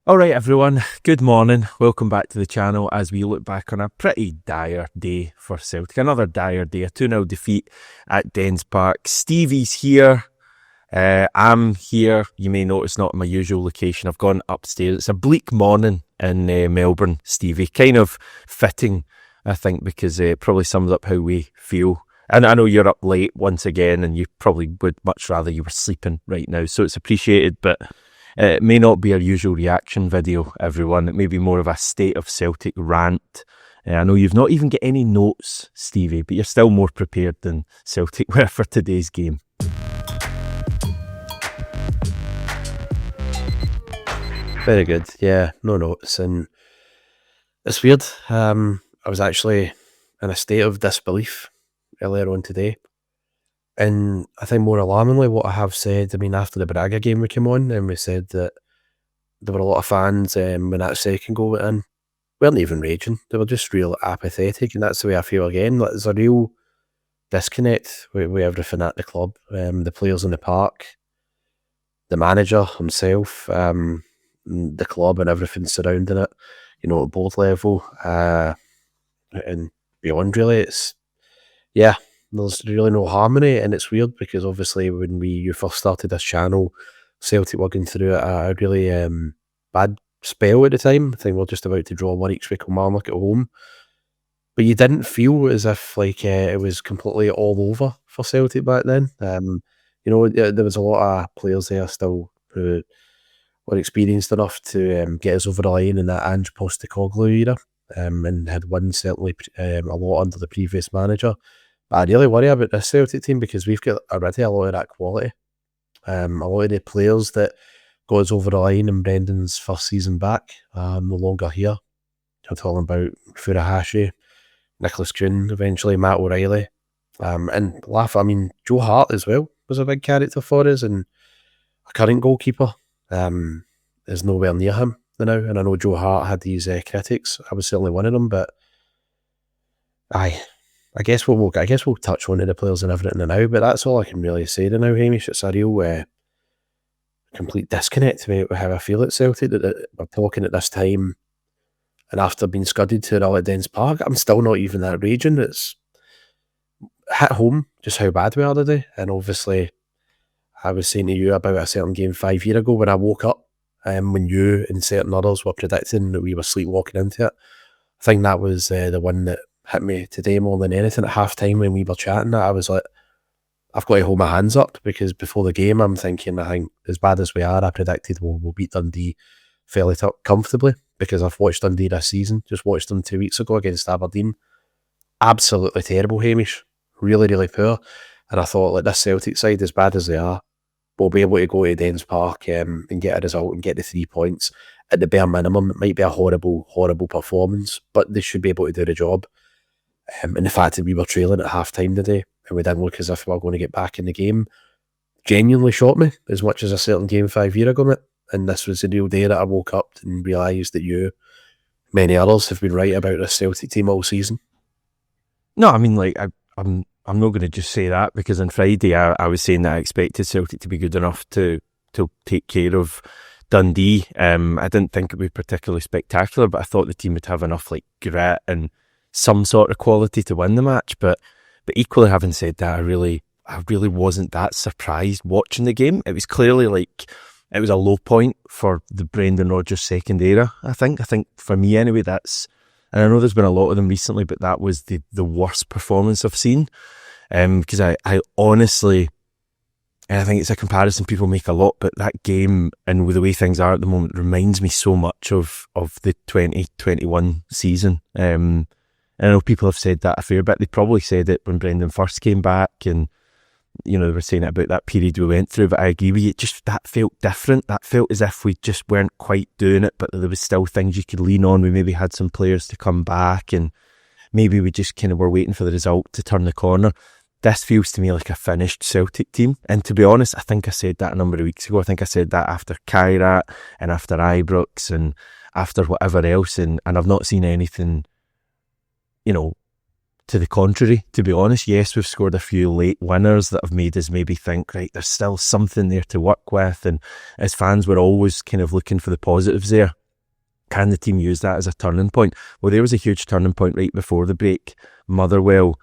Alright everyone, good morning, welcome back to the channel as we look back on a pretty dire day for Celtic. Another dire day, a 2-0 defeat at Dens Park. Stevie's here, I'm here, you may notice not in my usual location, I've gone upstairs. It's a bleak morning in Melbourne, Stevie, kind of fitting I think because it probably sums up how we feel. And I know you're up late once again and you probably would much rather you were sleeping right now, so it's appreciated, but it may not be our usual reaction video, everyone. It may be more of a state of Celtic rant. I know you've not even got any notes, Stevie, but you're still more prepared than Celtic were for today's game. Very good, yeah, no notes, and it's weird. I was actually in a state of disbelief earlier on today, and I think more alarmingly what I have said, after the Braga game we came on, and we said that there were a lot of fans when that second goal went in, weren't even raging, they were just real apathetic, and that's the way I feel again. Like, there's a real disconnect with everything at the club, the players in the park, the manager himself, the club and everything surrounding it, at board level, and beyond really. There's really no harmony, and it's weird because obviously when you first started this channel, Celtic were going through a really bad spell at the time. I think we're just about to draw one each with Kilmarnock at home, but you didn't feel as if it was completely all over for Celtic back then. There was a lot of players there still who were experienced enough to get us over the line in that Ange Postecoglou era, and had won certainly a lot under the previous manager. But I really worry about this Celtic team because we've got already a lot of that quality. A lot of the players that got us over the line in Brendan's first season back are no longer here. I'm talking about Furuhashi, Nicholas Kuhn, eventually Matt O'Reilly, and Joe Hart as well was a big character for us, and a current goalkeeper is nowhere near him now. And I know Joe Hart had these critics. I was certainly one of them, but I guess we'll touch on the players and everything now, but that's all I can really say to now, Hamish. It's a real complete disconnect with how I feel at Celtic, that we're talking at this time, and after being scudded to all at Dens Park, I'm still not even that raging. It's hit home just how bad we are today. And obviously, I was saying to you about a certain game 5 years ago when I woke up, when you and certain others were predicting that we were sleepwalking into it. I think that was the one that hit me today more than anything. At half time when we were chatting, I was like, I've got to hold my hands up, because before the game I'm thinking, I think as bad as we are, I predicted we'll beat Dundee fairly comfortably, because I've watched Dundee this season. Just watched them 2 weeks ago against Aberdeen. Absolutely terrible, Hamish. Really, really poor. And I thought, like, this Celtic side, as bad as they are, we'll be able to go to Dens Park and get a result and get the 3 points. At the bare minimum, it might be a horrible, horrible performance, but they should be able to do the job. And the fact that we were trailing at half time today and we didn't look as if we were going to get back in the game genuinely shocked me, as much as a certain game 5 years ago, mate. And this was the real day that I woke up and realised that you, many others, have been right about this Celtic team all season. No, I'm not going to just say that, because on Friday I was saying that I expected Celtic to be good enough to take care of Dundee. I didn't think it would be particularly spectacular, but I thought the team would have enough grit and some sort of quality to win the match. But equally, having said that, I really wasn't that surprised watching the game. It was clearly it was a low point for the Brendan Rodgers second era. I think for me anyway, that's, and I know there's been a lot of them recently, but that was the worst performance I've seen. Because I honestly, and I think it's a comparison people make a lot, but that game and with the way things are at the moment reminds me so much of the 2021 season. And I know people have said that a fair bit. They probably said it when Brendan first came back, and they were saying it about that period we went through, but I agree with you. That felt different. That felt as if we just weren't quite doing it, but there was still things you could lean on. We maybe had some players to come back, and maybe we just kind of were waiting for the result to turn the corner. This feels to me like a finished Celtic team. And to be honest, I think I said that a number of weeks ago. I think I said that after Kairat and after Ibrox and after whatever else, and I've not seen anything, to the contrary, to be honest. Yes, we've scored a few late winners that have made us maybe think, right, there's still something there to work with, and as fans we're always kind of looking for the positives there. Can the team use that as a turning point? Well, there was a huge turning point right before the break. Motherwell,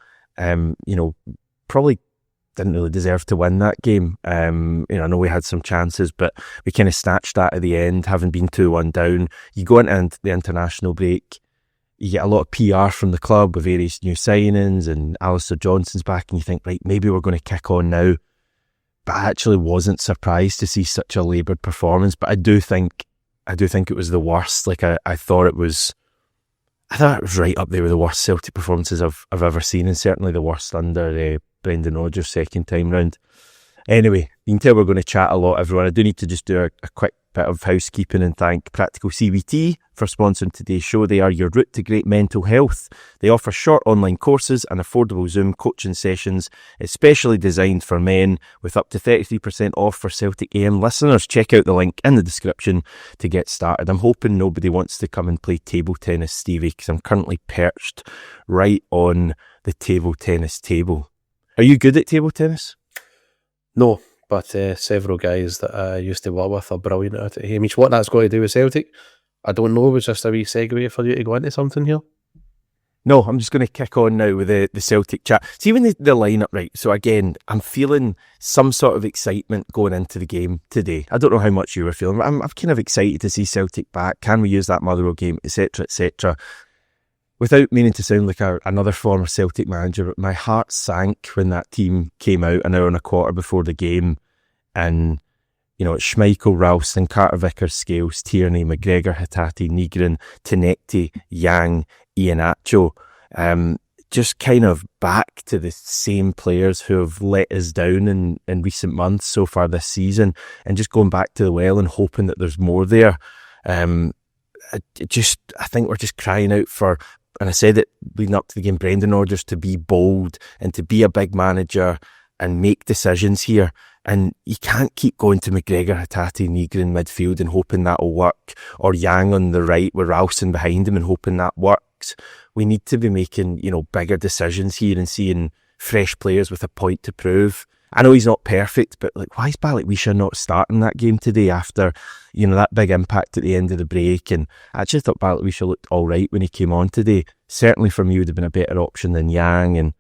probably didn't really deserve to win that game. I know we had some chances, but we kind of snatched that at the end, having been 2-1 down. You go into the international break, you get a lot of PR from the club with various new signings, and Alistair Johnson's back, and you think, right, maybe we're going to kick on now. But I actually wasn't surprised to see such a laboured performance. But I do think it was the worst. Like I thought it was right up there with the worst Celtic performances I've ever seen, and certainly the worst under Brendan Rodgers' second time round. Anyway, you can tell we're going to chat a lot, everyone. I do need to just do a quick bit of housekeeping and thank Practical CBT for sponsoring today's show. They are your route to great mental health. They offer short online courses and affordable Zoom coaching sessions, especially designed for men, with up to 33% off for Celtic AM listeners. Check out the link in the description to get started. I'm hoping nobody wants to come and play table tennis, Stevie, because I'm currently perched right on the table tennis table. Are you good at table tennis? No, but several guys that I used to work with are brilliant at it. Hamish, what that's got to do with Celtic, I don't know. It was just a wee segue for you to go into something here. No, I'm just going to kick on now with the Celtic chat. See, when the lineup, right, so again, I'm feeling some sort of excitement going into the game today. I don't know how much you were feeling, but I'm kind of excited to see Celtic back. Can we use that Motherwell game, etc., etc.? Without meaning to sound like another former Celtic manager, but my heart sank when that team came out an hour and a quarter before the game, and it's Schmeichel, Ralston, Carter Vickers, Scales, Tierney, McGregor, Hatate, Nygren, Tinekti, Yang, Iheanacho, just kind of back to the same players who have let us down in recent months so far this season, and just going back to the well and hoping that there's more there. I think we're just crying out for, and I said it leading up to the game, Brendan Rodgers to be bold and to be a big manager and make decisions here. And you can't keep going to McGregor, Hatate, Nygren midfield and hoping that'll work, or Yang on the right with Ralston behind him and hoping that works. We need to be making, bigger decisions here and seeing fresh players with a point to prove. I know he's not perfect, but why is Balikwisha not starting that game today after, that big impact at the end of the break? And I actually thought Balikwisha looked all right when he came on today. Certainly for me would have been a better option than Yang. And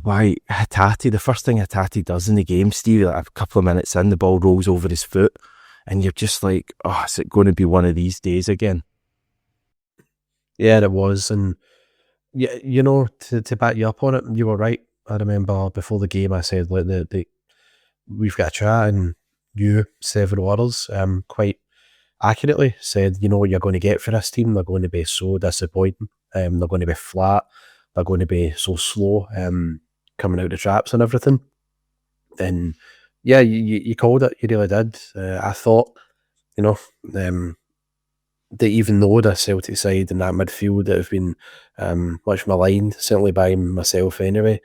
why Hatate, the first thing Hatate does in the game, Steve, a couple of minutes in, the ball rolls over his foot, and you're just like, oh, is it going to be one of these days again? Yeah, it was. And to back you up on it, you were right. I remember before the game I said, we've got a chat, and you, several others, quite accurately said, what you're going to get for this team. They're going to be so disappointing. They're going to be flat. They're going to be so slow, coming out of traps and everything. Then, yeah, you called it. You really did. I thought, that even though the Celtic side and that midfield that have been much maligned, certainly by myself anyway,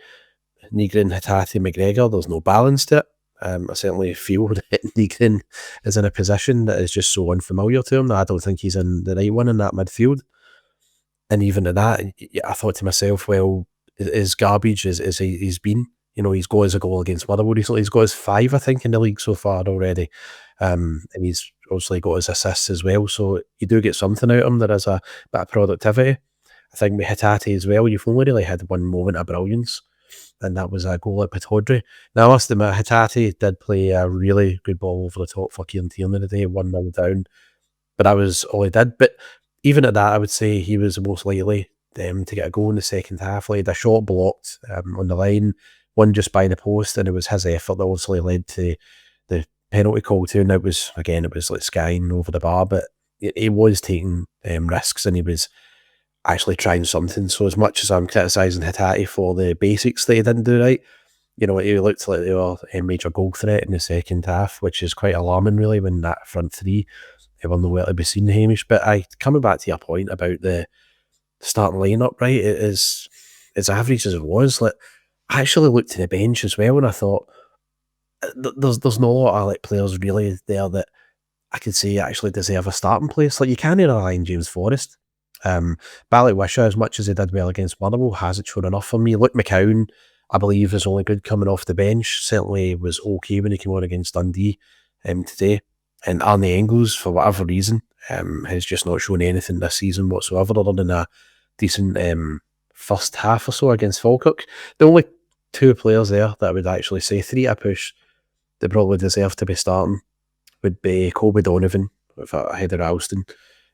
Nygren, Hatate, McGregor, there's no balance to it. I certainly feel that Nygren is in a position that is just so unfamiliar to him that I don't think he's in the right one in that midfield. And even at that, I thought to myself, well, as garbage as he's been, he's got us a goal against Motherwell recently. He's got us 5, I think, in the league so far already. And he's obviously got his assists as well. So you do get something out of him. There is a bit of productivity. I think with Hatate as well, you've only really had one moment of brilliance, and that was a goal at Pataudry. Now, I must admit, Hatate did play a really good ball over the top for Kieran Tierney today, 1-0 down. But that was all he did. But even at that, I would say he was the most likely to get a goal in the second half. He had a shot blocked on the line, one just by the post, and it was his effort that obviously led to the penalty call too. And it was like skying over the bar, but he was taking risks, and he was actually trying something. So as much as I'm criticising Hatate for the basics that he didn't do right, he looked like they were a major goal threat in the second half, which is quite alarming really when that front three were nowhere to be seen, Hamish. But coming back to your point about the starting lineup, right, it is as average as it was. I actually looked to the bench as well, and I thought there's not a lot of players really there that I could say actually deserve a starting place. You can't rely on James Forrest. Ballywisha, as much as he did well against Motherwell, hasn't shown enough for me. Luke McCowan, I believe, is only good coming off the bench. Certainly was okay when he came on against Dundee today. And Arnie Engels, for whatever reason, has just not shown anything this season whatsoever, other than a decent first half or so against Falkirk. The only two players there that I would actually say, three at a push, that probably deserve to be starting would be Colby Donovan ahead of Ralston,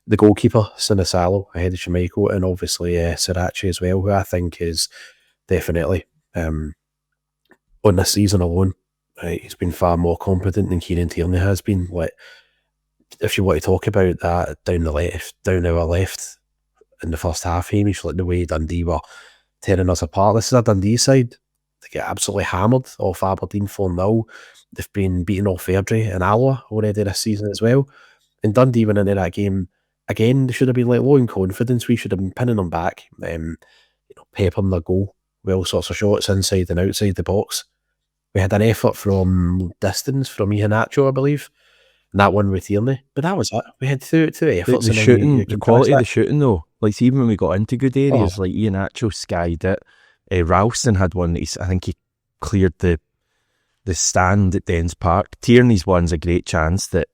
the goalkeeper Sinisalo ahead of Schmeichel, and obviously Sriracha as well, who I think is definitely on this season alone, he's been far more competent than Kieran Tierney has been. Like, if you want to talk about that down our left in the first half, Hamish, like the way Dundee were tearing us apart. This is a Dundee side. They get absolutely hammered off Aberdeen 4-0. They've been beaten off Airdrie and Alloa already this season as well. And Dundee went into that game again. They should have been like low in confidence. We should have been pinning them back, peppering their goal with all sorts of shots inside and outside the box. We had an effort from distance from Iheanacho, I believe, and that one with Tierney. But that was it. We had two efforts. The shooting, the quality of the shooting though, like even when we got into good areas, like Iheanacho skied it. Ralston had one that I think he cleared the stand at Dens Park. Tierney's one's a great chance that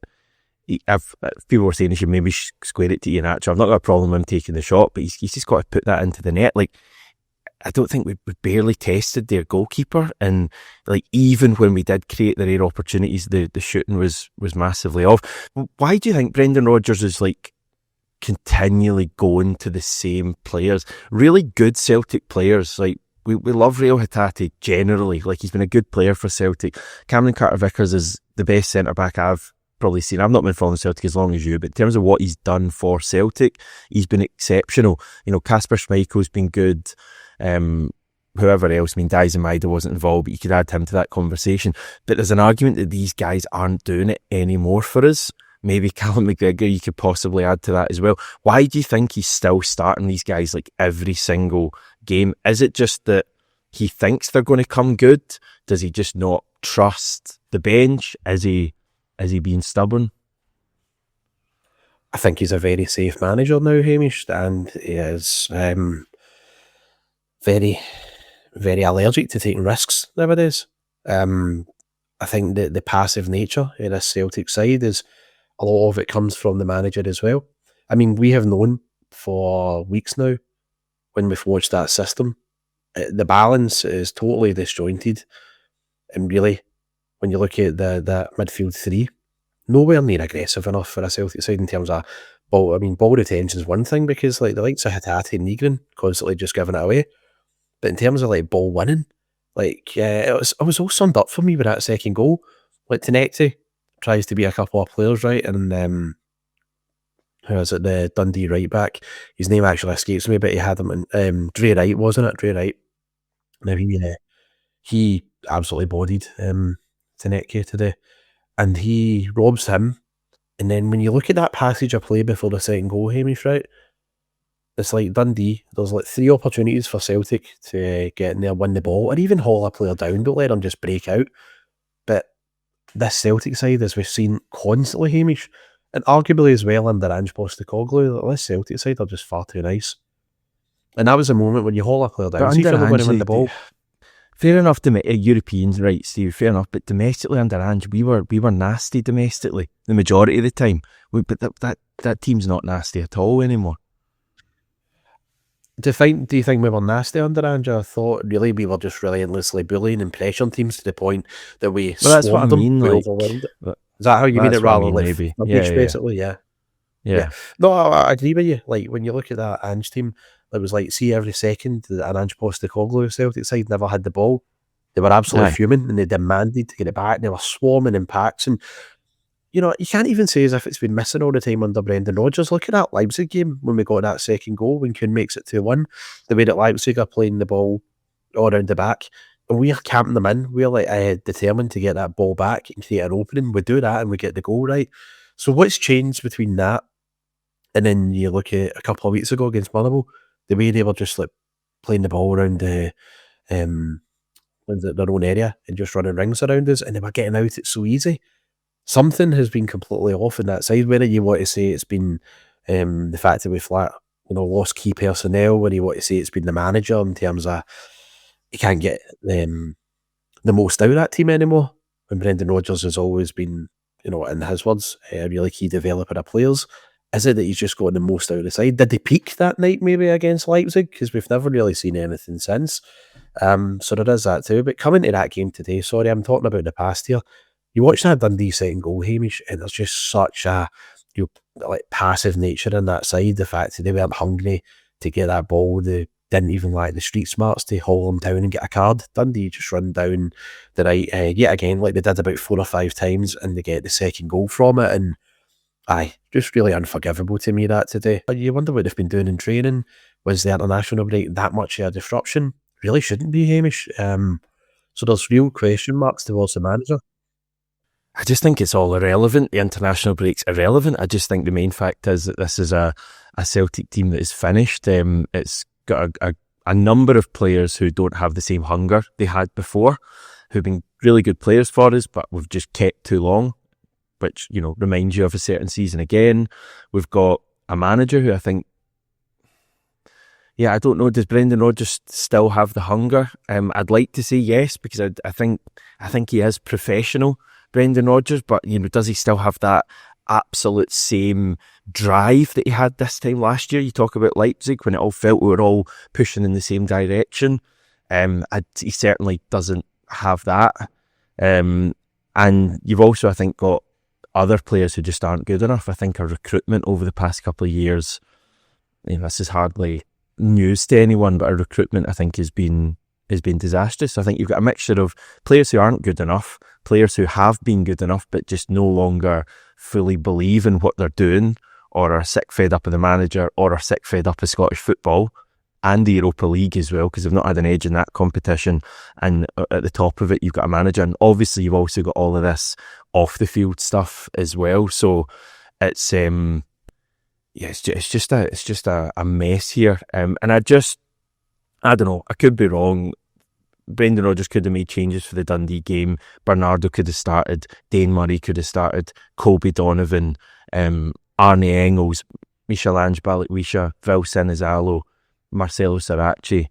if people were saying he should maybe square it to Iheanacho. I've not got a problem with him taking the shot, but he's just got to put that into the net. Like, I don't think we barely tested their goalkeeper, and like even when we did create the rare opportunities, the shooting was massively off. Why do you think Brendan Rodgers is like continually going to the same players? Really good Celtic players, like we love Real Hatate generally. Like, he's been a good player for Celtic. Cameron Carter-Vickers is the best centre back I've probably seen. I've not been following Celtic as long as you, but in terms of what he's done for Celtic, he's been exceptional. Kasper Schmeichel's been good. Whoever else, Dies and Maida wasn't involved, but you could add him to that conversation. But there's an argument that these guys aren't doing it anymore for us. Maybe Callum McGregor, you could possibly add to that as well. Why do you think he's still starting these guys like every single game? Is it just that he thinks they're going to come good? Does he just not trust the bench? Is he being stubborn? I think he's a very safe manager now, Hamish, and he is very, very allergic to taking risks nowadays. I think that the passive nature in this Celtic side is a lot of it comes from the manager as well. I mean, we have known for weeks now when we've watched that system, the balance is totally disjointed, and really, when you look at the midfield three, nowhere near aggressive enough for a Celtic side in terms of ball. I mean, ball retention is one thing because like the likes of Hatate and Nygren constantly just giving it away. But in terms of like ball winning, like it was all summed up for me with that second goal. Like Tenecti tries to be a couple of players, right? And who is it? The Dundee right back. His name actually escapes me, but he had him in Dre Wright, wasn't it? Dre Wright. Now he absolutely bodied Tenecti today, and he robs him. And then when you look at that passage of play before the second goal, Hamish, right? It's like Dundee, there's like 3 opportunities for Celtic to get in there, win the ball, or even haul a player down, don't let them just break out. But this Celtic side, as we've seen constantly, Hamish, and arguably as well under Ange Postecoglou, this Celtic side are just far too nice. And that was a moment when you haul a player down, see if they're going to win the ball. Fair enough, Europeans, right, Steve, fair enough, but domestically under Ange, we were nasty domestically, the majority of the time. But that team's not nasty at all anymore. Do you think we were nasty under Ange? I thought really we were just relentlessly bullying and pressuring teams to the point that we that's what I mean. Like, is that how you mean it? Rather like maybe, basically, yeah. No, I agree with you. Like when you look at that Ange team, it was like see every second that an Ange Postecoglou Celtic side never had the ball. They were absolutely fuming and they demanded to get it back. They were swarming in packs, and you can't even say as if it's been missing all the time under Brendan Rodgers. Look at that Leipzig game when we got that second goal when Kuhn makes it 2-1. The way that Leipzig are playing the ball all around the back, and we are camping them in. We're like determined to get that ball back and create an opening. We do that and we get the goal right. So what's changed between that and then you look at a couple of weeks ago against Motherwell, the way they were just like playing the ball around their own area and just running rings around us, and they were getting out it so easy. Something has been completely off in that side. Whether you want to say it's been the fact that lost key personnel, where you want to say it's been the manager in terms of he can't get the most out of that team anymore. When Brendan Rodgers has always been, in his words, a really key developer of players. Is it that he's just gotten the most out of the side? Did they peak that night maybe against Leipzig? Because we've never really seen anything since. So there is that too. But coming to that game today, sorry, I'm talking about the past here. You watch that Dundee second goal, Hamish, and there's just such a passive nature in that side. The fact that they weren't hungry to get that ball, they didn't even like the street smarts to haul them down and get a card. Dundee just run down the right, yet again, like they did about 4 or 5 times, and they get the second goal from it. And just really unforgivable to me that today. You wonder what they've been doing in training. Was the international break that much of a disruption? Really shouldn't be, Hamish. So there's real question marks towards the manager. I just think it's all irrelevant. The international break's irrelevant. I just think the main fact is that this is a Celtic team that is finished. It's got a number of players who don't have the same hunger they had before, who've been really good players for us, but we've just kept too long, which, reminds you of a certain season again. We've got a manager who I think, I don't know, does Brendan Rodgers still have the hunger? I'd like to say yes, because I think he is professional, Brendan Rodgers, but, does he still have that absolute same drive that he had this time last year? You talk about Leipzig, when it all felt we were all pushing in the same direction. He certainly doesn't have that. And you've also, I think, got other players who just aren't good enough. I think our recruitment over the past couple of years, this is hardly news to anyone, but our recruitment, I think, has been disastrous. I think you've got a mixture of players who aren't good enough, players who have been good enough but just no longer fully believe in what they're doing, or are sick fed up of the manager, or are sick fed up of Scottish football and the Europa League as well, because they've not had an edge in that competition. And at the top of it, you've got a manager, and obviously you've also got all of this off the field stuff as well. So it's it's just a mess here. And I don't know, I could be wrong. Brendan Rodgers could have made changes for the Dundee game. Bernardo could have started. Dane Murray could have started. Colby Donovan, Arne Engels, Michel-Ange Balikwisha, Vil Sinizalo, Marcelo Sarachi.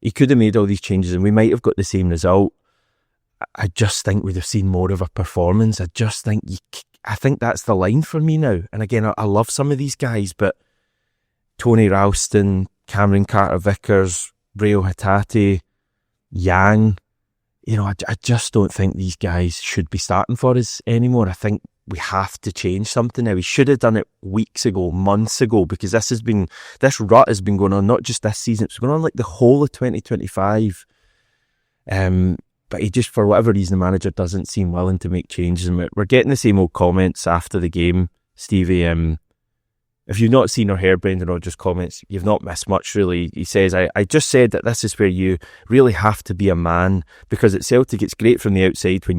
He could have made all these changes and we might have got the same result. I just think we'd have seen more of a performance. I think that's the line for me now. And again, I love some of these guys, but Tony Ralston, Cameron Carter-Vickers, Reo Hatate, Yang, I just don't think these guys should be starting for us anymore. I think we have to change something now. We should have done it weeks ago, months ago, because this rut has been going on, not just this season, it's going on like the whole of 2025. But he just, for whatever reason, the manager doesn't seem willing to make changes. And we're getting the same old comments after the game, Stevie. If you've not seen or heard Brendan Rodgers' comments, you've not missed much, really. He says, I just said that this is where you really have to be a man, because at Celtic it's great from the outside when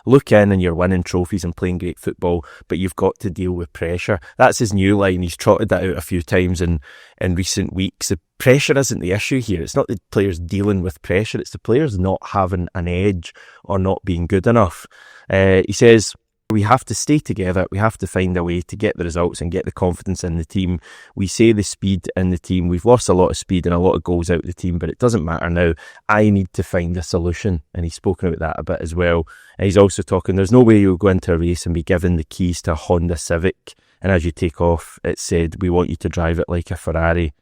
look in and you're winning trophies and playing great football, but you've got to deal with pressure. That's his new line. He's trotted that out a few times in recent weeks. The pressure isn't the issue here. It's not the players dealing with pressure. It's the players not having an edge or not being good enough. He says, we have to stay together. We have to find a way to get the results and get the confidence in the team. We say the speed in the team. We've lost a lot of speed and a lot of goals out of the team, but it doesn't matter now. I need to find a solution. And he's spoken about that a bit as well. And he's also talking, there's no way you'll go into a race and be given the keys to a Honda Civic, and as you take off, it said, we want you to drive it like a Ferrari.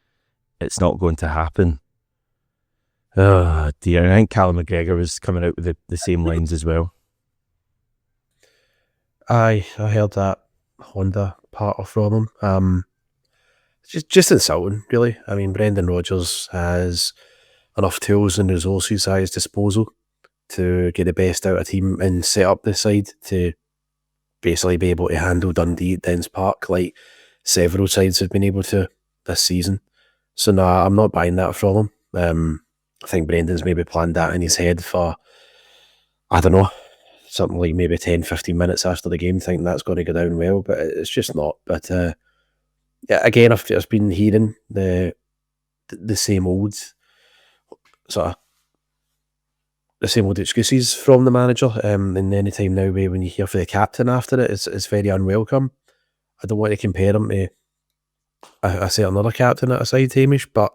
It's not going to happen. Oh dear. I think Callum McGregor was coming out with the same lines as well. I heard that Honda part from him. Just insulting, really. I mean, Brendan Rodgers has enough tools and resources at his disposal to get the best out of a team and set up the side to basically be able to handle Dundee at Dens Park like several sides have been able to this season. So no, I'm not buying that from him. I think Brendan's maybe planned that in his head for, I don't know, something like maybe 10, 15 minutes after the game, thinking that's going to go down well, but it's just not. But again, I've just been hearing the same old sort of the same old excuses from the manager. And any time now when you hear for the captain after it, it's very unwelcome. I don't want to compare him to I say another captain at a side, Hamish, but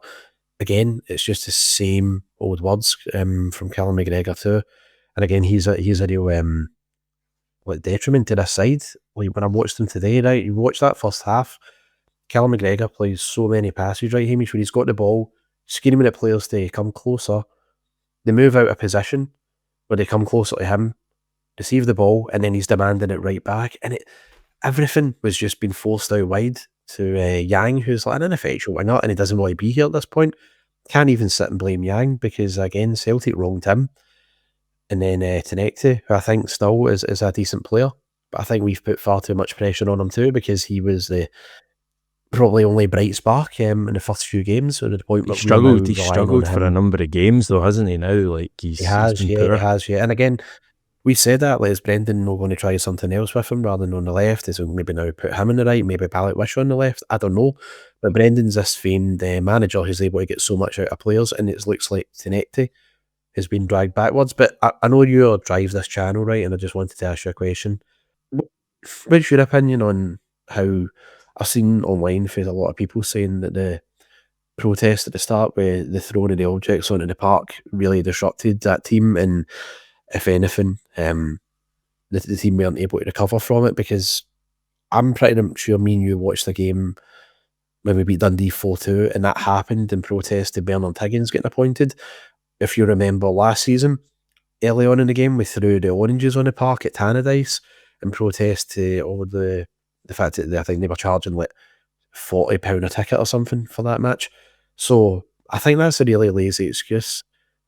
again, it's just the same old words from Callum McGregor too. And again, he's a real like detriment to this side. Like when I watched him today, right? You watch that first half, Callum McGregor plays so many passes, right, Hamish, when he's got the ball, screaming at players to come closer. They move out of position, where they come closer to him, receive the ball, and then he's demanding it right back. And everything was just being forced out wide to Yang, who's like an ineffectual winger, and he doesn't want to be here at this point. Can't even sit and blame Yang because, again, Celtic wronged him. And then Tenecte, who I think still is a decent player, but I think we've put far too much pressure on him too because he was the probably only bright spark in the first few games. So to the point He struggled for a number of games though, hasn't he? Now, like he's been poor. He has. And again, we said that, like, is Brendan not going to try something else with him rather than on the left? Is he maybe now put him on the right, maybe Balak Wish on the left? I don't know. But Brendan's this famed manager who's able to get so much out of players, and it looks like Tenecte has been dragged backwards. But I know you drive this channel, right? And I just wanted to ask you a question. What's your opinion on how I've seen online for a lot of people saying that the protest at the start with the throwing of the objects onto the park really disrupted that team, and if anything, the team weren't able to recover from it? Because I'm pretty sure me and you watched the game when we beat Dundee 4-2, and that happened in protest to Bernard Higgins getting appointed. If you remember last season, early on in the game, we threw the oranges on the park at Tannadice in protest to all the fact that I think they were charging like £40 a ticket or something for that match. So I think that's a really lazy excuse.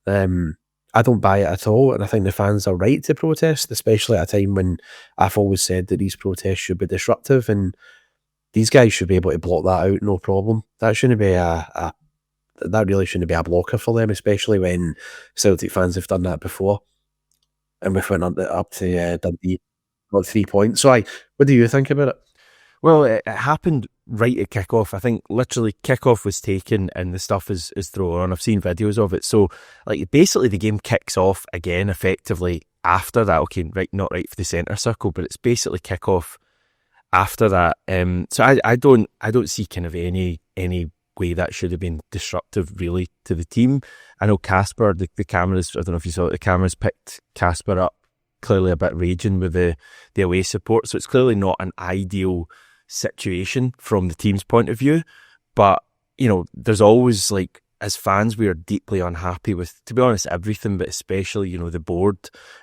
I don't buy it at all, and I think the fans are right to protest, especially at a time when I've always said that these protests should be disruptive, and these guys should be able to block that out, no problem. That shouldn't be that really shouldn't be a blocker for them, especially when Celtic fans have done that before, and we've went up to Dundee, got 3 points. So, what do you think about it? Well, it happened right at kickoff. I think literally kickoff was taken and the stuff is thrown on. I've seen videos of it. So, like, basically the game kicks off again effectively after that. Okay, right, not right for the centre circle, but it's basically kickoff after that. So I don't see kind of any way that should have been disruptive really to the team. I know Casper, the cameras, I don't know if you saw it, the cameras picked Casper up, clearly a bit raging with the away support. So it's clearly not an ideal situation from the team's point of view. But, you know, there's always, like, as fans, we are deeply unhappy with, to be honest, everything, but especially, you know, the board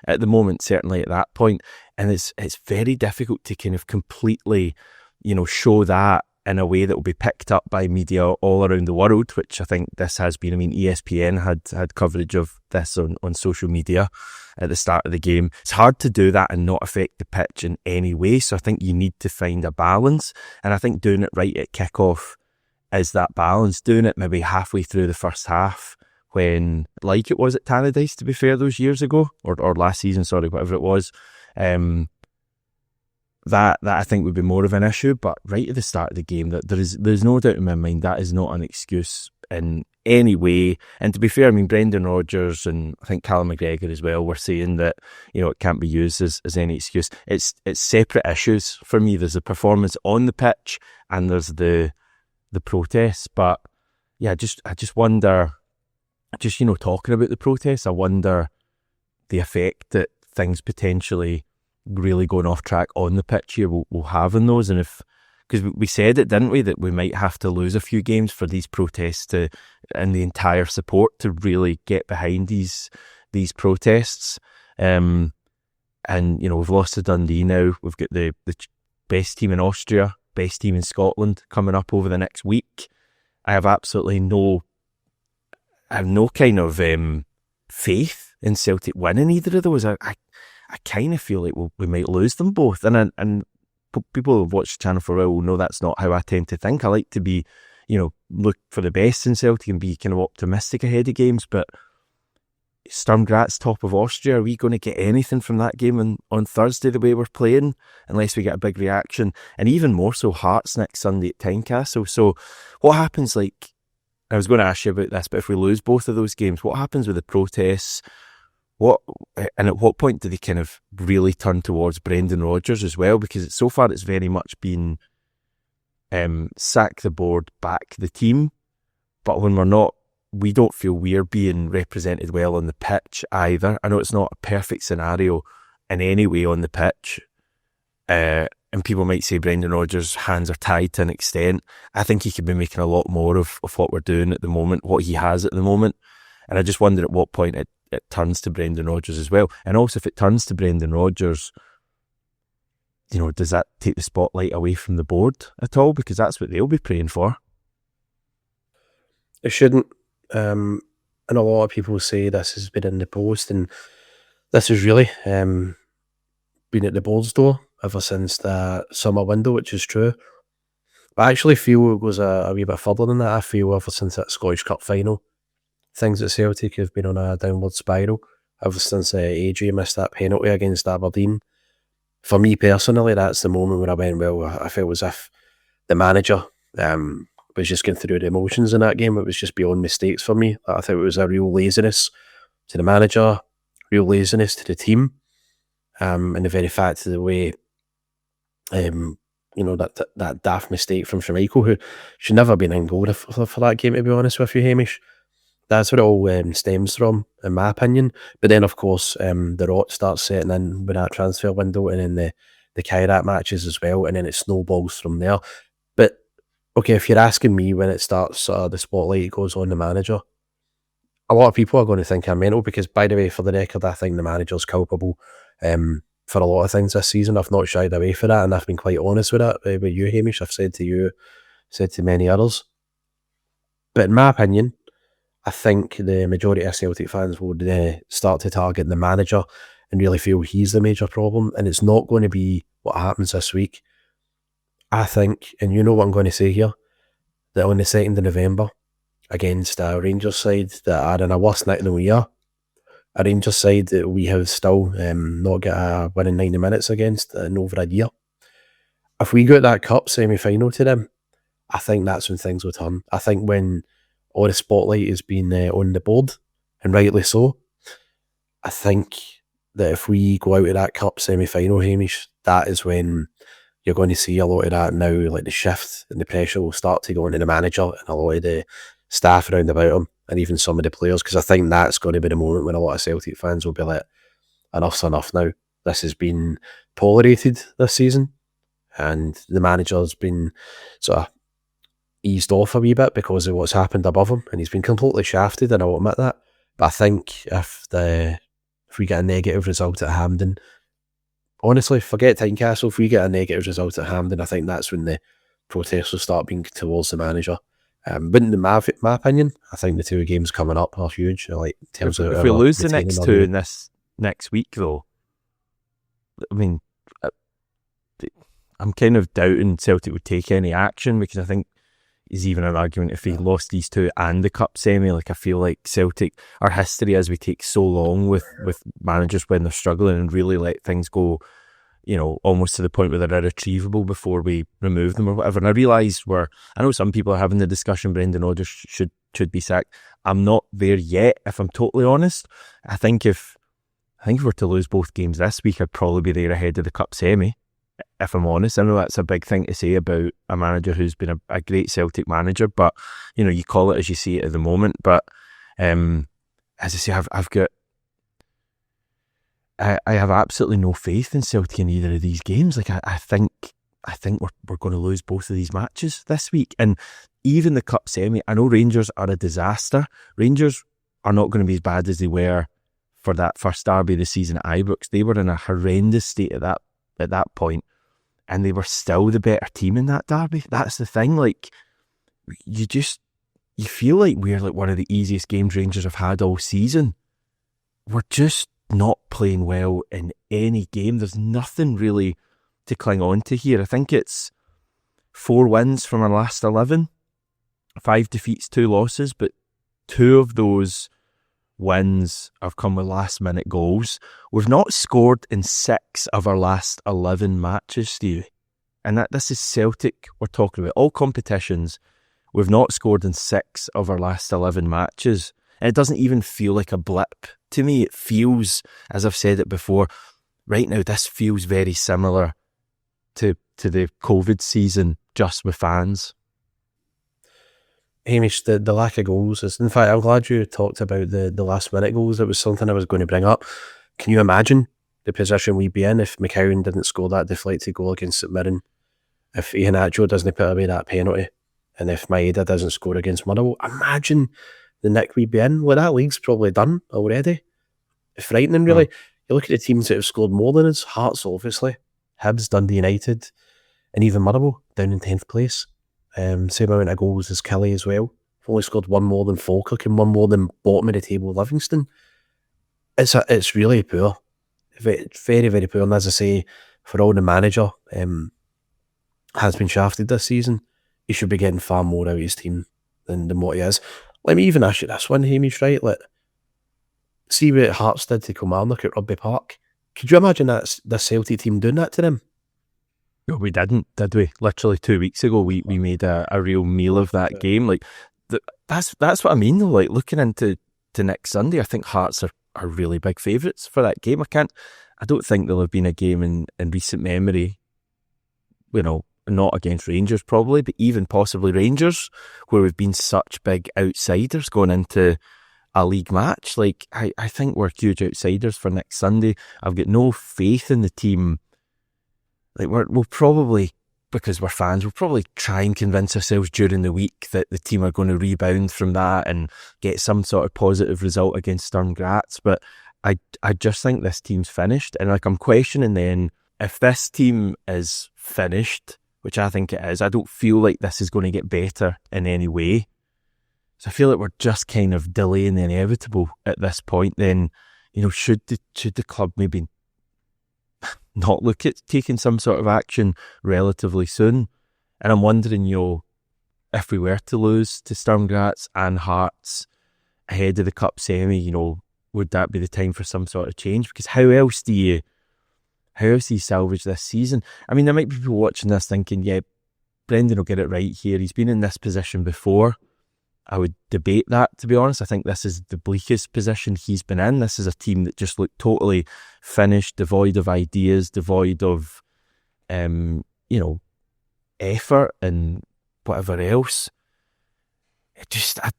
at the moment, certainly at that point. And it's very difficult to kind of completely, you know, show that in a way that will be picked up by media all around the world, which I think this has been. I mean, ESPN had coverage of this on social media at the start of the game. It's hard to do that and not affect the pitch in any way. So I think you need to find a balance. And I think doing it right at kickoff is that balance. Doing it maybe halfway through the first half when, like it was at Tannadice, to be fair, those years ago, or last season, sorry, whatever it was, that I think would be more of an issue. But right at the start of the game, that there's no doubt in my mind that is not an excuse in any way. And to be fair, I mean, Brendan Rodgers and I think Callum McGregor as well were saying that, you know, it can't be used as any excuse. It's separate issues for me. There's the performance on the pitch and there's the protests. But yeah, I just wonder, just, you know, talking about the protests, I wonder the effect that things potentially really going off track on the pitch here will have in those. And if, because we said it, didn't we, that we might have to lose a few games for these protests and the entire support to really get behind these protests. And, you know, we've lost to Dundee now. We've got the best team in Austria, best team in Scotland coming up over the next week. I have absolutely no kind of faith in Celtic winning either of those. I kind of feel like we might lose them both. And people who've watched the channel for a while will know that's not how I tend to think. I like to be, you know, look for the best in Celtic and be kind of optimistic ahead of games. But Sturm Graz, top of Austria, are we going to get anything from that game on Thursday the way we're playing? Unless we get a big reaction. And even more so, Hearts next Sunday at Tynecastle. So what happens, like, I was going to ask you about this, but if we lose both of those games, what happens with the protests? And at what point do they kind of really turn towards Brendan Rodgers as well? Because so far it's very much been sack the board, back the team. But when we don't feel we're being represented well on the pitch either. I know it's not a perfect scenario in any way on the pitch. And people might say Brendan Rodgers' hands are tied to an extent. I think he could be making a lot more of what we're doing at the moment, what he has at the moment. And I just wonder at what point it turns to Brendan Rodgers as well. And also if it turns to Brendan Rodgers, does that take the spotlight away from the board at all? Because that's what they'll be praying for. It shouldn't. And a lot of people say this has been in the post, and this has really been at the board's door ever since the summer window, which is true. But I actually feel it goes a wee bit further than that. I feel ever since that Scottish Cup final, things at Celtic have been on a downward spiral. Ever since AJ missed that penalty against Aberdeen. For me personally, that's the moment when I went, well, I felt as if the manager was just going through the emotions in that game. It was just beyond mistakes for me. I thought it was a real laziness to the manager, real laziness to the team, and the very fact of the way, that daft mistake from Schmeichel, who should never have been in goal for that game, to be honest with you, Hamish. That's what it all stems from, in my opinion. But then, of course, the rot starts setting in with that transfer window, and then the Kairat matches as well, and then it snowballs from there. But okay, if you're asking me when it starts, the spotlight goes on the manager, a lot of people are going to think I'm mental because, by the way, for the record, I think the manager's culpable for a lot of things this season. I've not shied away for that, and I've been quite honest with that with you, Hamish. I've said to you, said to many others. But in my opinion, I think the majority of Celtic fans would start to target the manager and really feel he's the major problem, and it's not going to be what happens this week. I think, and you know what I'm going to say here, that on the 2nd of November, against a Rangers side that are in a worse night than we are, a Rangers side that we have still not got a win in 90 minutes against in over a year. If we got that cup semi-final to them, I think that's when things will turn. I think when all the spotlight has been on the board, and rightly so, I think that if we go out of that cup semi-final, Hamish, that is when you're going to see a lot of that now, like the shift and the pressure will start to go into the manager and a lot of the staff around about him, and even some of the players, because I think that's going to be the moment when a lot of Celtic fans will be like, enough's enough now. This has been tolerated this season, and the manager's been sort of eased off a wee bit because of what's happened above him, and he's been completely shafted, and I'll admit that. But I think if we get a negative result at Hampden, honestly, forget Tynecastle. If we get a negative result at Hampden, I think that's when the protests will start being towards the manager. But in my opinion, I think the 2 games coming up are huge. Like, in terms of if we lose the next 2 in this next week, though, I mean, I'm kind of doubting Celtic would take any action, because I think is even an argument if he lost these 2 and the cup semi. Like, I feel like Celtic, our history as we take so long with managers when they're struggling and really let things go, almost to the point where they're irretrievable before we remove them or whatever. And I realise I know some people are having the discussion Brendan Rodgers should be sacked. I'm not there yet, if I'm totally honest. I think if we're to lose both games this week, I'd probably be there ahead of the cup semi, if I'm honest. I know that's a big thing to say about a manager who's been a great Celtic manager, but you call it as you see it at the moment. But as I say, I have absolutely no faith in Celtic in either of these games. Like, I think we're going to lose both of these matches this week, and even the cup semi. I know Rangers are a disaster. Rangers are not going to be as bad as they were for that first derby of the season at Ibrox. They were in a horrendous state at that point, and they were still the better team in that derby. That's the thing. Like, you feel like we're like one of the easiest games Rangers have had all season. We're just not playing well in any game. There's nothing really to cling on to here. I think it's 4 wins from our last 11, 5 defeats, 2 losses, but 2 of those wins have come with last minute goals. We've not scored in 6 of our last 11 matches, Stevie. And this is Celtic we're talking about. All competitions, we've not scored in 6 of our last 11 matches. And it doesn't even feel like a blip. To me, it feels, as I've said it before, right now this feels very similar to the COVID season just with fans. Hamish, the lack of goals is, in fact, I'm glad you talked about the last minute goals. It was something I was going to bring up. Can you imagine the position we'd be in if McCowan didn't score that deflected goal against St Mirren, if Iheanacho doesn't put away that penalty, and if Maeda doesn't score against Motherwell? Imagine the nick we'd be in. Well, that league's probably done already. It's frightening, really. You look at the teams that have scored more than us. Hearts, obviously. Hibs, Dundee United, and even Motherwell down in 10th place. Same amount of goals as Kelly as well. We've only scored one more than Falkirk and one more than bottom of the table Livingston. It's really poor. Very, very poor. And as I say, for all the manager has been shafted this season, he should be getting far more out of his team than what he is. Let me even ask you this one, Hamish, right? See what Hearts did to Kilmarnock at Rugby Park. Could you imagine the Celtic team doing that to them? No, we didn't, did we? Literally 2 weeks ago, we made a real meal of that game. That's what I mean, though. Looking into next Sunday, I think Hearts are really big favourites for that game. I don't think there'll have been a game in recent memory, not against Rangers probably, but even possibly Rangers, where we've been such big outsiders going into a league match. I think we're huge outsiders for next Sunday. I've got no faith in the team. We'll probably, because we're fans, we'll probably try and convince ourselves during the week that the team are going to rebound from that and get some sort of positive result against Sturm Graz. But I just think this team's finished. And I'm questioning then, if this team is finished, which I think it is, I don't feel like this is going to get better in any way. So I feel like we're just kind of delaying the inevitable at this point. Then, should the club maybe not look at taking some sort of action relatively soon? And I'm wondering, if we were to lose to Sturm Graz and Hearts ahead of the cup semi, would that be the time for some sort of change? Because how else do you salvage this season? I mean, there might be people watching this thinking, yeah, Brendan will get it right here. He's been in this position before. I would debate that, to be honest. I think this is the bleakest position he's been in. This is a team that just looked totally finished, devoid of ideas, devoid of, effort and whatever else. I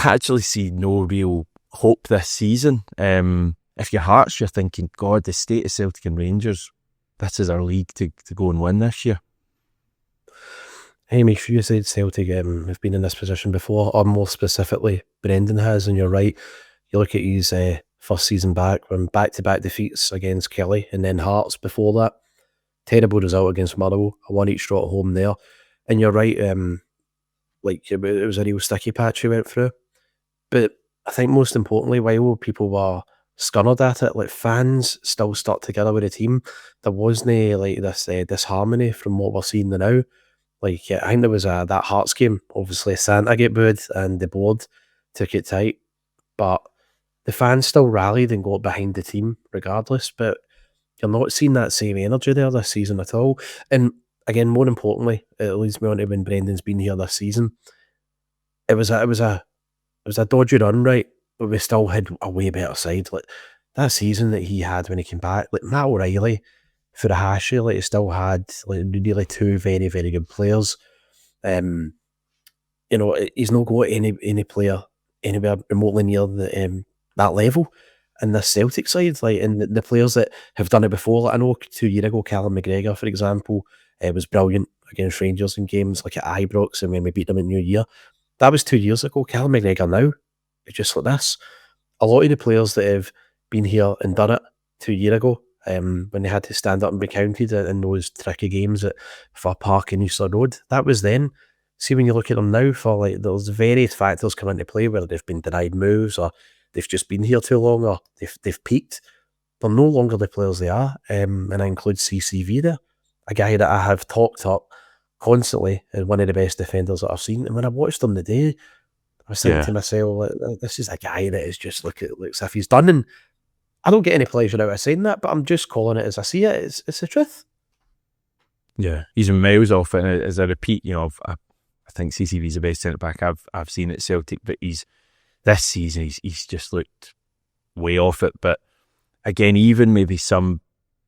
actually see no real hope this season. If you're Hearts, you're thinking, God, the state of Celtic and Rangers, this is our league to go and win this year. Hamish, you said Celtic have been in this position before, or more specifically, Brendan has, and you're right. You look at his first season back, when back-to-back defeats against Kelly and then Hearts before that. Terrible result against Motherwell, a one each draw at home there. And you're right, it was a real sticky patch he went through. But I think most importantly, while people were scunnered at it, fans still stuck together with the team. There wasn't this disharmony from what we're seeing now. I think there was that Hearts game. Obviously, Santa get booed and the board took it tight, but the fans still rallied and got behind the team regardless. But you're not seeing that same energy there this season at all. And again, more importantly, it leads me on to when Brendan's been here this season. It was a dodgy run, right? But we still had a way better side. That season that he had when he came back, Matt O'Reilly for the Hashi, he still had nearly two very, very good players. He's not got any player anywhere remotely near that level. And the Celtic side, and the players that have done it before, I know 2 years ago, Callum McGregor, for example, was brilliant against Rangers in games at Ibrox, and when we beat them in New Year. That was 2 years ago. Callum McGregor now, it's just like this. A lot of the players that have been here and done it 2 years ago, when they had to stand up and be counted in those tricky games at Fir Park and Easter Road, that was then. See, when you look at them now, there's various factors come into play, whether they've been denied moves or they've just been here too long or they've peaked. They're no longer the players they are, and I include CCV there, a guy that I have talked up constantly as one of the best defenders that I've seen. And when I watched him today, I was thinking to myself, this is a guy that is just looks as if he's done. And I don't get any pleasure out of saying that, but I'm just calling it as I see it. It's the truth. Yeah, he's miles off it. And as I repeat, I think CCV's the best centre back I've seen at Celtic, but this season he's just looked way off it. But again, even maybe some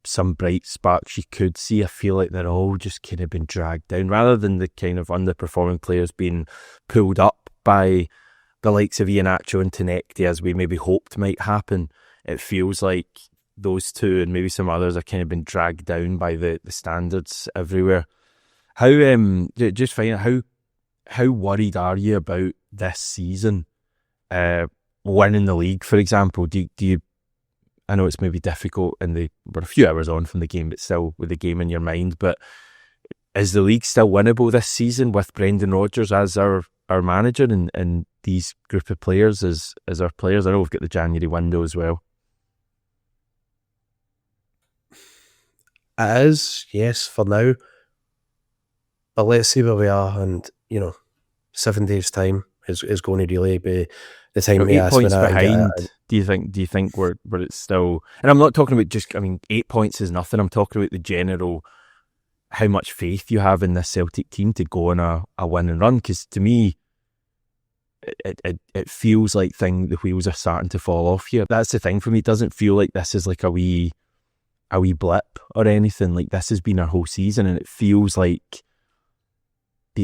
some bright sparks you could see, I feel like they're all just kind of been dragged down, rather than the kind of underperforming players being pulled up by the likes of Iheanacho and Tinecti, as we maybe hoped might happen. It feels like those two and maybe some others have kind of been dragged down by the standards everywhere. How just find out how worried are you about this season, winning the league, for example? Do you? I know it's maybe difficult, and we're a few hours on from the game, but still with the game in your mind. But is the league still winnable this season with Brendan Rodgers as our manager and these group of players as our players? I know we've got the January window as well. It is, yes, for now. But let's see where we are, and 7 days' time is going to really be the time So to 8 ask points me that. behind. Do you think we're it's still? And I'm not talking about just. I mean, 8 points is nothing. I'm talking about the general. How much faith you have in this Celtic team to go on a win and run? Because to me, it feels like the wheels are starting to fall off here. That's the thing for me. It doesn't feel like this is like a wee blip or anything. Like, this has been our whole season, and it feels like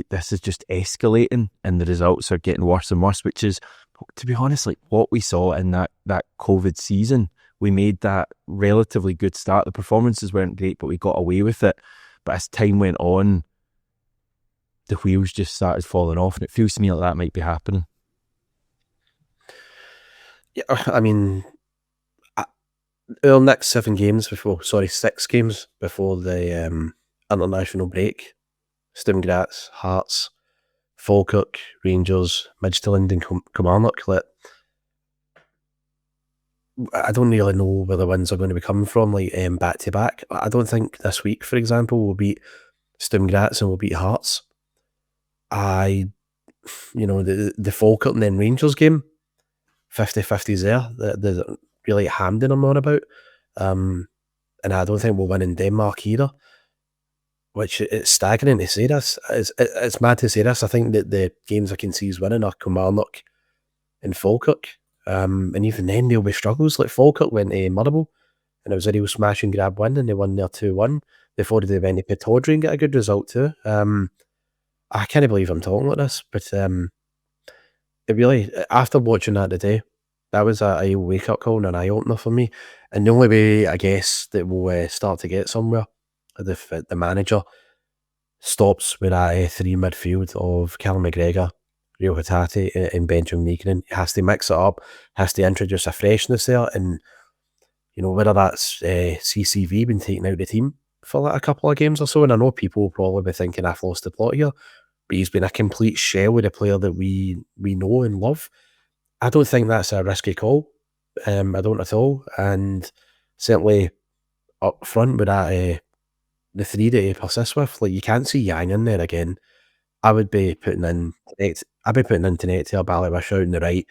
this is just escalating, and the results are getting worse and worse, which is, to be honest, like what we saw in that COVID season. We made that relatively good start. The performances weren't great, but we got away with it. But as time went on, the wheels just started falling off, and it feels to me like that might be happening. Yeah, I mean, our next 6 games before the international break: Stimgrats, Hearts, Falkirk, Rangers, Midtjylland and Kilmarnock. I don't really know where the wins are going to be coming from, back to back. I don't think this week, for example, we'll beat Stimgrats and we'll beat Hearts. The Falkirk and then Rangers game, 50-50s there. The really Hampden I'm on about. And I don't think we'll win in Denmark either. Which, it's staggering to say this. It's mad to say this. I think that the games I can see is winning are Kilmarnock and Falkirk. And even then, there'll be struggles. Like, Falkirk went to Motherwell, and it was a real smash and grab win, and they won there 2-1. Before they went to Pittodrie and get a good result too. I can't believe I'm talking like this, but it really, after watching that today, that was a wake-up call and an eye-opener for me. And the only way, I guess, that we'll start to get somewhere, if the manager stops with that 3 midfield of Callum McGregor, Rio Hatate and Benjamin Meekinen. He has to mix it up, has to introduce a freshness there, and whether that's CCV been taken out of the team for like a couple of games or so, and I know people will probably be thinking I've lost the plot here, but he's been a complete shell with a player that we know and love. I don't think that's a risky call. I don't at all, and certainly up front with that the 3 that he persists with, you can't see Yang in there again. I would be putting in Tinecti or Ballywish out on the right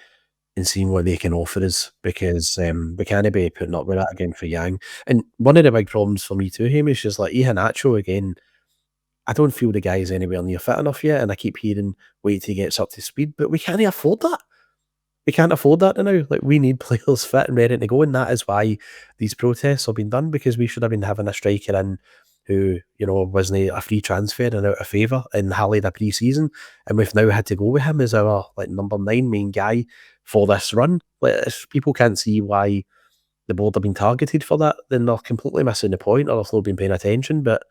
and seeing what they can offer us, because we can't be putting up with that again for Yang. And one of the big problems for me too, Hamish, is like Iheanacho again. I don't feel the guy's anywhere near fit enough yet, and I keep hearing wait till he gets up to speed, but we can't afford that. We can't afford that now. We need players fit and ready to go, and that is why these protests have been done, because we should have been having a striker in who, wasn't a free transfer and out of favour in Halley the pre-season, and we've now had to go with him as our number 9 main guy for this run. If people can't see why the board have been targeted for that, then they're completely missing the point, or they've not been paying attention. But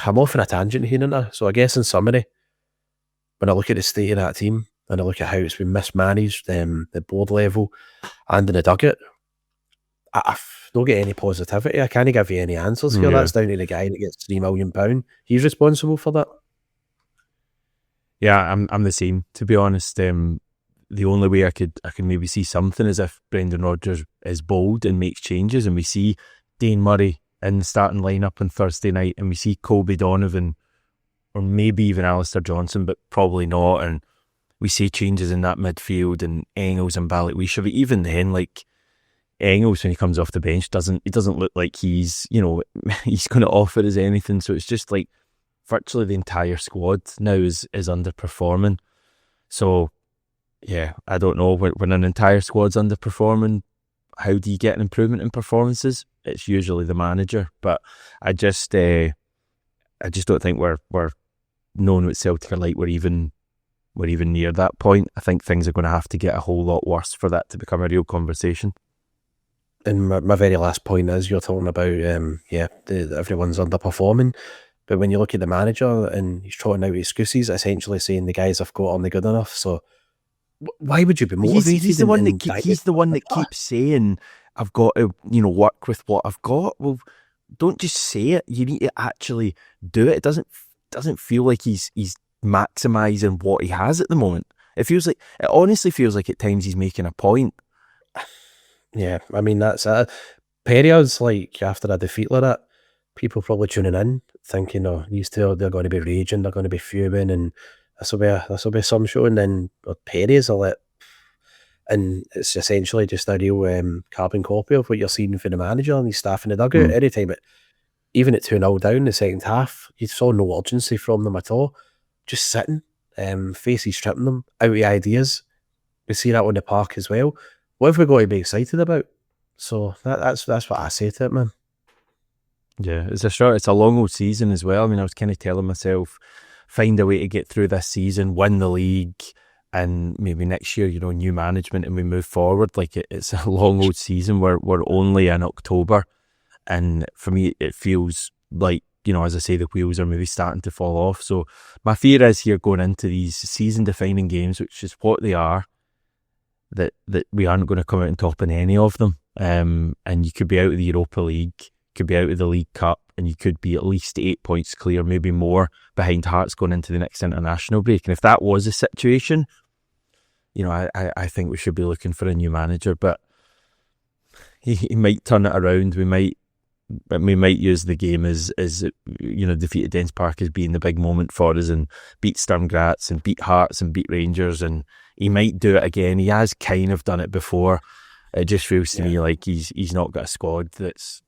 I'm off on a tangent here, aren't I? So I guess in summary, when I look at the state of that team, and I look at how it's been mismanaged, the board level and in the dugout, I don't get any positivity. I can't give you any answers here. That's down to the guy that gets £3 million. He's responsible for that. Yeah, I'm the same, to be honest. The only way I could maybe see something is if Brendan Rodgers is bold and makes changes, and we see Dane Murray in the starting lineup on Thursday night, and we see Colby Donovan, or maybe even Alistair Johnson, but probably not, and we see changes in that midfield and Engels and Balikwisha. But even then, Engels, when he comes off the bench, doesn't look like he's he's going to offer us anything. So it's just virtually the entire squad now is underperforming. So yeah, I don't know, when an entire squad's underperforming, how do you get an improvement in performances? It's usually the manager, but I just don't think we're knowing what Celtic are like. We're even near that point. I think things are going to have to get a whole lot worse for that to become a real conversation. And my very last point is, you're talking about everyone's underperforming, but when you look at the manager and he's trotting out excuses, essentially saying the guys I've got aren't good enough. So why would you be motivated? He's the one that keeps saying, I've got to, work with what I've got. Well, don't just say it. You need to actually do it. It doesn't feel like he's maximising what he has at the moment. It honestly feels like at times he's making a point. Yeah, I mean, that's it. Periods like after a defeat like that, people probably tuning in thinking, oh, these two, they're going to be raging, they're going to be fuming, and this will be some show. And then periods are it, and it's essentially just a real carbon copy of what you're seeing for the manager and his staff in the dugout. Anytime even at 2-0 down the second half, you saw no urgency from them at all. Just sitting, faces stripping them out of ideas. We see that on the park as well. What have we got to be excited about? So that's what I say to it, man. Yeah, it's a long old season as well. I mean, I was kind of telling myself, find a way to get through this season, win the league, and maybe next year, new management, and we move forward. Like it's a long old season. We're only in October, and for me, it feels like, as I say, the wheels are maybe starting to fall off. So my fear is here going into these season-defining games, which is what they are, that we aren't going to come out on top in any of them. And you could be out of the Europa League, could be out of the League Cup, and you could be at least 8 points clear, maybe more, behind Hearts going into the next international break. And if that was the situation, I think we should be looking for a new manager. But he might turn it around. We might use the game as defeat at Dens Park as being the big moment for us, and beat Sturm Graz and beat Hearts and beat Rangers, and he might do it again. He has kind of done it before. It just feels to me like he's not got a squad that's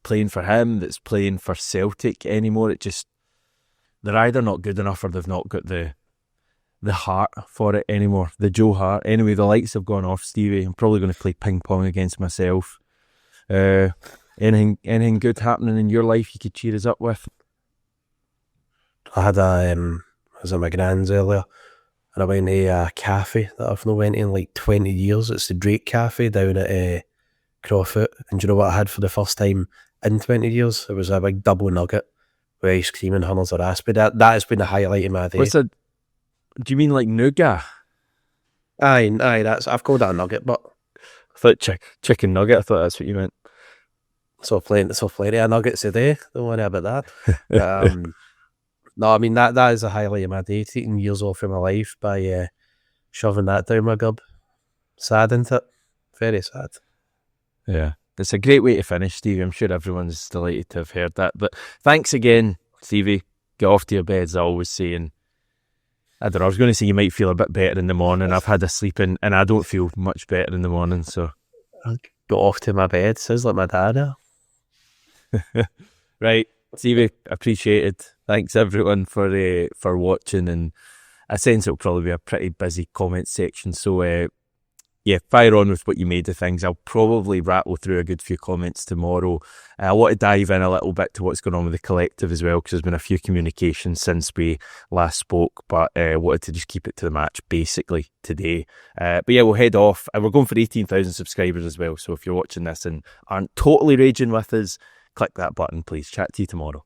playing for him, that's playing for Celtic anymore. They're either not good enough or they've not got the heart for it anymore. The Joe Hart. Anyway, the lights have gone off, Stevie. I'm probably going to play ping pong against myself. Anything good happening in your life you could cheer us up with? I had I was at my grand's earlier, and I went to a cafe that I've not went in like 20 years. It's the Drake Cafe down at Crawford. And do you know what I had for the first time in 20 years? It was a big double nugget with ice cream and hunters or raspberry. That has been the highlight of my day. Do you mean like nougat? Aye, I've called that a nugget, but I thought chicken nugget. I thought that's what you meant. So plenty of nuggets a day. Don't worry about that. No, I mean that is a highlight of my day. Taking years off of my life by shoving that down my gob. Sad, isn't it? Very sad. Yeah, it's a great way to finish, Stevie. I'm sure everyone's delighted to have heard that. But thanks again, Stevie. Get off to your beds, I always say. And I don't know, I was going to say you might feel a bit better in the morning. I've had a sleep in, and I don't feel much better in the morning. So got off to my bed. Sounds like my dad. Right, Stevie, appreciated. Thanks everyone for watching, and I sense it'll probably be a pretty busy comment section. So fire on with what you made of things. I'll probably rattle through a good few comments tomorrow. I want to dive in a little bit to what's going on with the collective as well, because there's been a few communications since we last spoke, but I wanted to just keep it to the match basically today. But yeah, we'll head off, and we're going for 18,000 subscribers as well. So if you're watching this and aren't totally raging with us, click that button, please. Chat to you tomorrow.